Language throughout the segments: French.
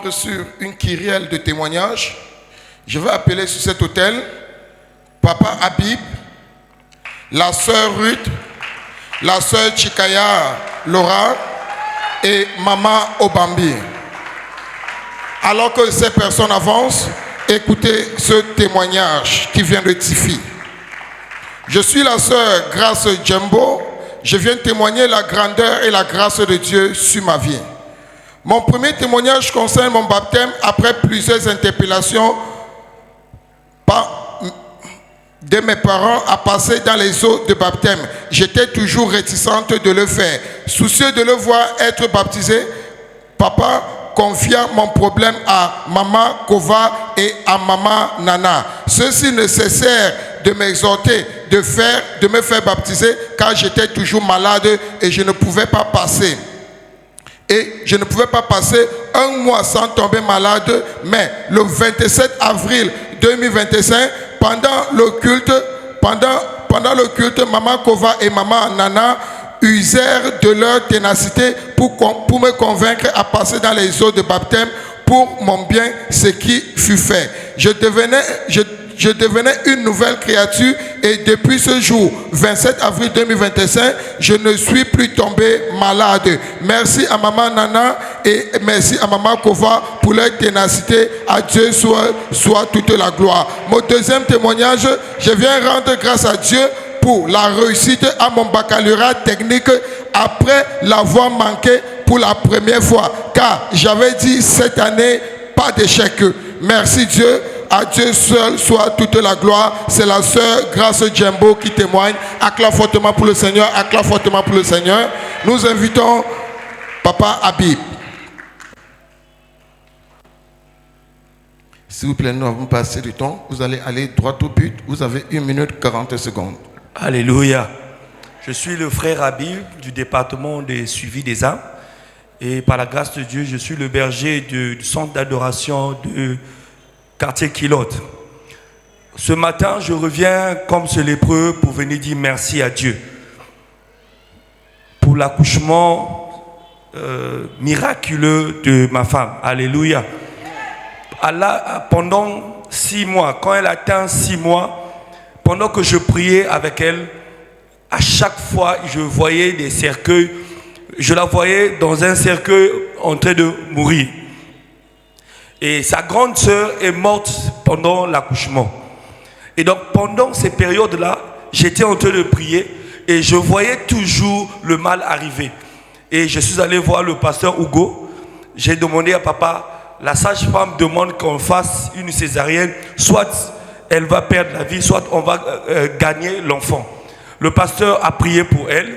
compte sur une kyrielle de témoignages. Je vais appeler sur cet autel Papa Habib, la sœur Ruth, la sœur Chikaya Laura et Maman Obambi. Alors que ces personnes avancent, écoutez ce témoignage qui vient de Tifi. Je suis la sœur Grace Djembo. Je viens témoigner la grandeur et la grâce de Dieu sur ma vie. Mon premier témoignage concerne mon baptême après plusieurs interpellations de mes parents à passer dans les eaux de baptême. J'étais toujours réticente de le faire. Soucieux de le voir être baptisé, papa confia mon problème à Maman Kova et à Maman Nana. Ceux-ci ne cessèrent de m'exhorter de me faire baptiser car j'étais toujours malade et je ne pouvais pas passer. Un mois sans tomber malade, mais le 27 avril 2025, pendant le culte, Maman Kova et Maman Nana usèrent de leur ténacité pour me convaincre à passer dans les eaux de baptême pour mon bien, ce qui fut fait. Je devenais une nouvelle créature et depuis ce jour, 27 avril 2025, je ne suis plus tombé malade. Merci à Maman Nana et merci à Maman Kova pour leur ténacité. À Dieu soit toute la gloire. Mon deuxième témoignage, je viens rendre grâce à Dieu pour la réussite à mon baccalauréat technique après l'avoir manqué pour la première fois. Car j'avais dit cette année, pas d'échec. Merci Dieu. À Dieu seul soit toute la gloire. C'est la sœur Grace Djembo qui témoigne. Acclame fortement pour le Seigneur. Acclame fortement pour le Seigneur. Nous invitons Papa Habib. S'il vous plaît, nous avons passé du temps. Vous allez aller droit au but. Vous avez 1 minute 40 secondes. Alléluia. Je suis le frère Habib du département des suivis des âmes. Et par la grâce de Dieu, je suis le berger du centre d'adoration de quartier Kilote. Ce matin, je reviens comme ce lépreux pour venir dire merci à Dieu pour l'accouchement miraculeux de ma femme. Alléluia. Pendant 6 mois, quand elle atteint 6 mois, pendant que je priais avec elle, à chaque fois, je voyais des cercueils. Je la voyais dans un cercueil en train de mourir. Et sa grande sœur est morte pendant l'accouchement. Et donc, pendant ces périodes-là, j'étais en train de prier et je voyais toujours le mal arriver. Et je suis allé voir le pasteur Hugo. J'ai demandé à papa, la sage-femme demande qu'on fasse une césarienne, soit elle va perdre la vie, soit on va gagner l'enfant. Le pasteur a prié pour elle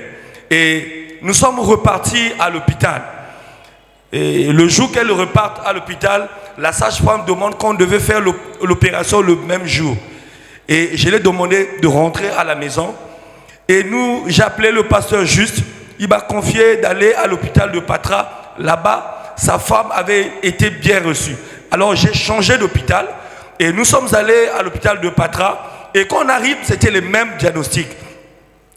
et nous sommes repartis à l'hôpital. Et le jour qu'elle repart à l'hôpital, la sage-femme demande qu'on devait faire l'opération le même jour. Et je lui ai demandé de rentrer à la maison. Et j'ai appelé le pasteur Juste. Il m'a confié d'aller à l'hôpital de Patra. Là-bas, sa femme avait été bien reçue. Alors j'ai changé d'hôpital. Et nous sommes allés à l'hôpital de Patra. Et quand on arrive, c'était le même diagnostic.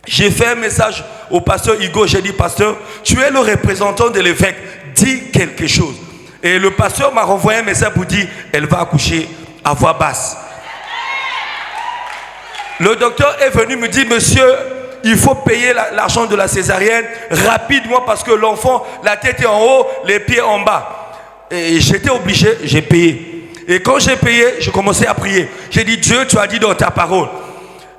J'ai fait un message au pasteur Hugo. J'ai dit, pasteur, tu es le représentant de l'évêque. Dis quelque chose. Et le pasteur m'a renvoyé un message pour dire, elle va accoucher à voix basse. Le docteur est venu me dire, monsieur, il faut payer l'argent de la césarienne rapidement parce que l'enfant, la tête est en haut, les pieds en bas. Et j'étais obligé, j'ai payé. Et quand j'ai payé, j'ai commencé à prier. J'ai dit, Dieu, tu as dit dans ta parole,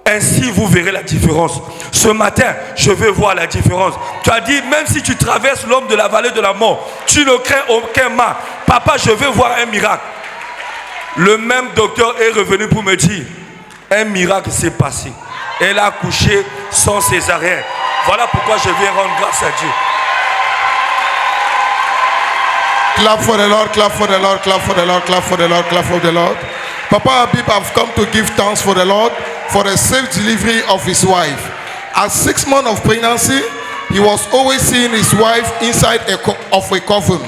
ainsi vous verrez la différence. Ce matin, je veux voir la différence. Tu as dit, même si tu traverses l'homme de la vallée de la mort, tu ne crains aucun mal. Papa, je veux voir un miracle. Le même docteur est revenu pour me dire, un miracle s'est passé. Elle a accouché sans césarienne. Voilà pourquoi je viens rendre grâce à Dieu. Clap for the Lord, clap for the Lord, clap for the Lord, clap for the Lord, clap for the Lord. Papa Habib have come to give thanks for the Lord for the safe delivery of his wife. At 6 months of pregnancy, he was always seeing his wife inside of a coffin.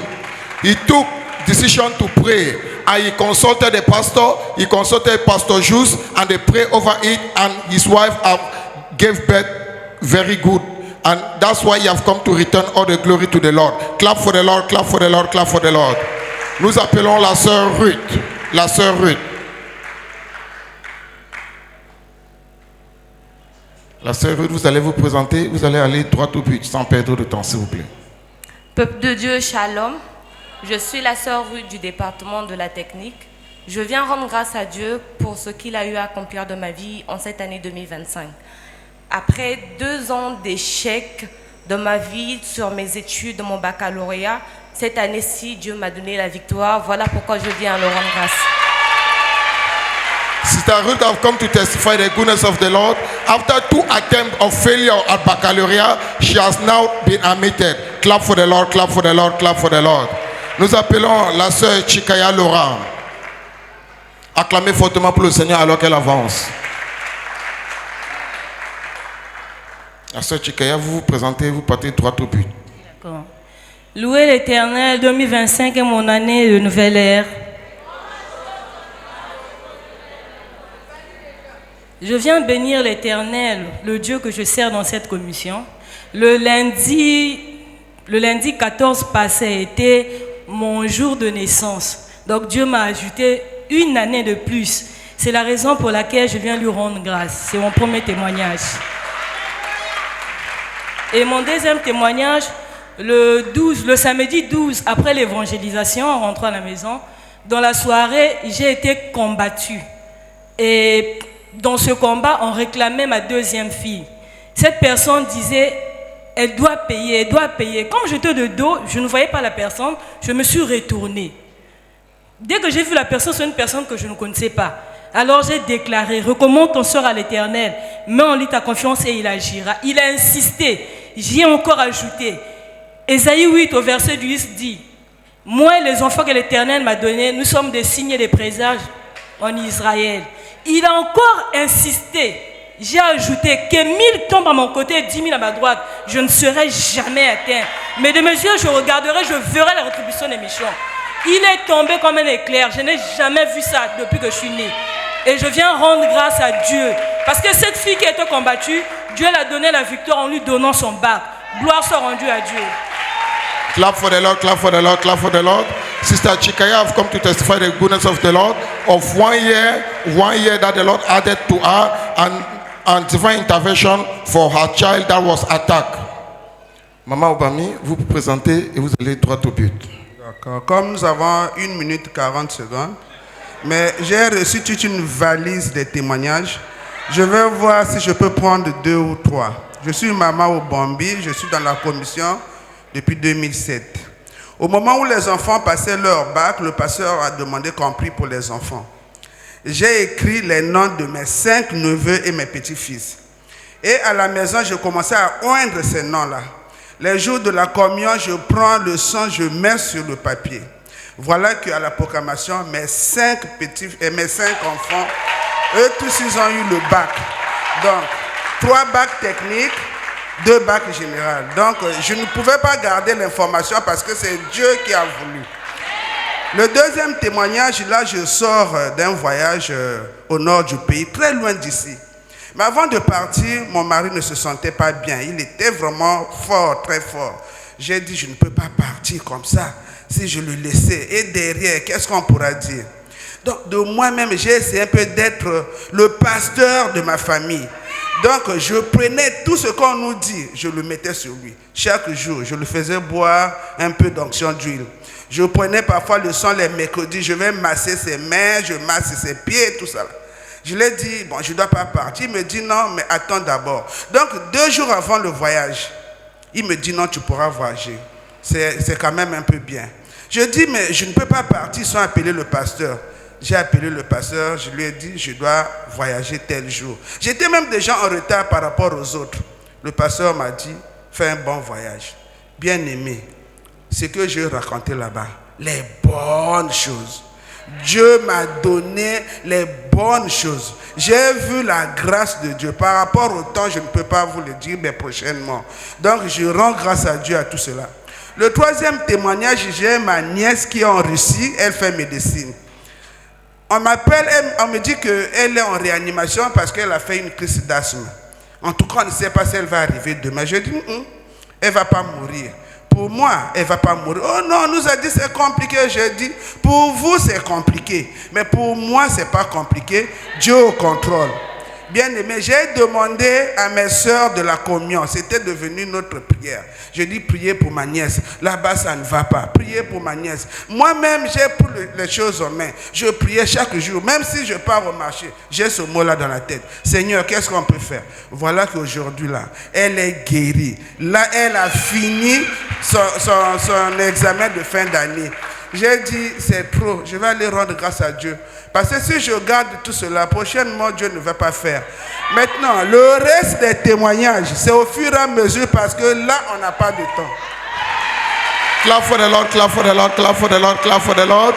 He took decision to pray and he consulted the pastor, he consulted Pastor Jus, and they prayed over it, and his wife gave birth very good. And that's why you have come to return all the glory to the Lord. Clap for the Lord, clap for the Lord, clap for the Lord. Nous appelons la sœur Ruth. La sœur Ruth. La sœur Ruth, vous allez vous présenter, vous allez aller droit au but, sans perdre de temps, s'il vous plaît. Peuple de Dieu, shalom. Je suis la sœur Ruth du département de la technique. Je viens rendre grâce à Dieu pour ce qu'il a eu à accomplir de ma vie en cette année 2025. Après 2 ans d'échecs de ma vie sur mes études, de mon baccalauréat, cette année-ci, Dieu m'a donné la victoire. Voilà pourquoi je viens le rendre grâce. Sister Ruth have come to testify the goodness of the Lord. After 2 attempts of failure at baccalaureate, she has now been admitted. Clap for the Lord, clap for the Lord, clap for the Lord. Nous appelons la sœur Chikaya Laura. Acclamez fortement pour le Seigneur alors qu'elle avance. La sœur Chikaya, vous vous présentez, vous partez droit au but. D'accord. Louez l'Éternel, 2025 est mon année de nouvelle ère. Je viens bénir l'Éternel, le Dieu que je sers dans cette commission. Le lundi 14 passé était mon jour de naissance. Donc Dieu m'a ajouté 1 année de plus. C'est la raison pour laquelle je viens lui rendre grâce. C'est mon premier témoignage. Et mon deuxième témoignage, le samedi 12, après l'évangélisation, en rentrant à la maison, dans la soirée, j'ai été combattue. Et dans ce combat, on réclamait ma deuxième fille. Cette personne disait, elle doit payer, elle doit payer. Comme j'étais de dos, je ne voyais pas la personne, je me suis retournée. Dès que j'ai vu la personne, c'est une personne que je ne connaissais pas. Alors j'ai déclaré, recommande ton sort à l'Éternel, mets en lui ta confiance et il agira. Il a insisté, j'y ai encore ajouté. Ésaïe 8 au verset 10 dit, moi et les enfants que l'Éternel m'a donnés, nous sommes des signes et des présages en Israël. Il a encore insisté. J'ai ajouté que 1000 tombent à mon côté, 10 000 à ma droite. Je ne serai jamais atteint. Mais de mes yeux, je regarderai, je verrai la rétribution des méchants. Il est tombé comme un éclair. Je n'ai jamais vu ça depuis que je suis née. Et je viens rendre grâce à Dieu. Parce que cette fille qui a été combattue, Dieu l'a donné la victoire en lui donnant son bac. Gloire soit rendue à Dieu. Clap for the Lord, clap for the Lord, clap for the Lord. Sister Chikaya have come to testify the goodness of the Lord of 1 year that the Lord added to her and divine intervention for her child that was attacked. Maman Obami, vous vous présentez et vous allez droit au but. D'accord. Comme nous avons 1 minute 40 secondes, mais j'ai reçu toute une valise de témoignages. Je vais voir si je peux prendre 2 ou 3. Je suis maman Obambi, je suis dans la commission depuis 2007. Au moment où les enfants passaient leur bac, le pasteur a demandé qu'on prie pour les enfants. J'ai écrit les noms de mes 5 neveux et mes petits-fils. Et à la maison, je commençais à oindre ces noms-là. Les jours de la communion, je prends le sang, je mets sur le papier. Voilà qu'à la proclamation, mes 5 petits et mes 5 enfants, eux tous, ils ont eu le bac. Donc, 3 bacs techniques, 2 bacs généraux. Donc, je ne pouvais pas garder l'information parce que c'est Dieu qui a voulu. Le deuxième témoignage, là, je sors d'un voyage au nord du pays, très loin d'ici. Mais avant de partir, mon mari ne se sentait pas bien. Il était vraiment fort, très fort. J'ai dit, je ne peux pas partir comme ça. Si je le laissais, et derrière, qu'est-ce qu'on pourra dire? Donc, de moi-même, j'ai essayé un peu d'être le pasteur de ma famille. Donc, je prenais tout ce qu'on nous dit, je le mettais sur lui. Chaque jour, je le faisais boire un peu d'onction d'huile. Je prenais parfois le sang les mercredis, je vais masser ses mains, je masse ses pieds, tout ça. Je lui ai dit, bon, je ne dois pas partir. Il me dit, non, mais attends d'abord. Donc, 2 jours avant le voyage, il me dit, non, tu pourras voyager. C'est quand même un peu bien. Je dis, mais je ne peux pas partir sans appeler le pasteur. J'ai appelé le pasteur, je lui ai dit, je dois voyager tel jour. J'étais même déjà en retard par rapport aux autres. Le pasteur m'a dit, fais un bon voyage. Bien aimé, ce que j'ai raconté là-bas, les bonnes choses. Dieu m'a donné les bonnes choses. J'ai vu la grâce de Dieu. Par rapport au temps, je ne peux pas vous le dire, mais prochainement. Donc, je rends grâce à Dieu à tout cela. Le troisième témoignage, j'ai ma nièce qui est en Russie, elle fait médecine. On m'appelle, on me dit qu'elle est en réanimation parce qu'elle a fait une crise d'asthme. En tout cas, on ne sait pas si elle va arriver demain. Je dis, elle ne va pas mourir. pour moi, elle ne va pas mourir. Oh non, on nous a dit c'est compliqué. J'ai dit, pour vous c'est compliqué. Mais pour moi, ce n'est pas compliqué. Dieu au contrôle. Bien aimé, j'ai demandé à mes soeurs de la communion. C'était devenu notre prière. Je dis prier pour ma nièce. Là-bas, ça ne va pas. Prier pour ma nièce. Moi-même, j'ai pris les choses en main. Je priais chaque jour. Même si je pars au marché, j'ai ce mot-là dans la tête. Seigneur, qu'est-ce qu'on peut faire? Voilà qu'aujourd'hui, là, elle est guérie. Là, elle a fini son examen de fin d'année. J'ai dit, c'est trop. Je vais aller rendre grâce à Dieu. Parce que si je garde tout cela, prochainement, Dieu ne va pas faire. Maintenant, le reste des témoignages, c'est au fur et à mesure parce que là, on n'a pas de temps. Clap for the Lord, clap for the Lord, clap for the Lord, clap for the Lord.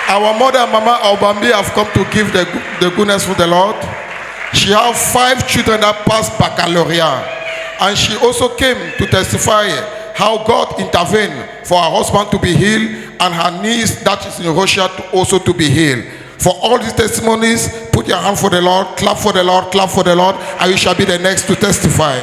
Our mother, Mama Obambi, have come to give the goodness for the Lord. She has 5 children that passed baccalaureate. And she also came to testify how God intervened for her husband to be healed and her niece that is in Russia also to be healed. For all these testimonies, put your hand for the Lord, clap for the Lord, clap for the Lord, and you shall be the next to testify.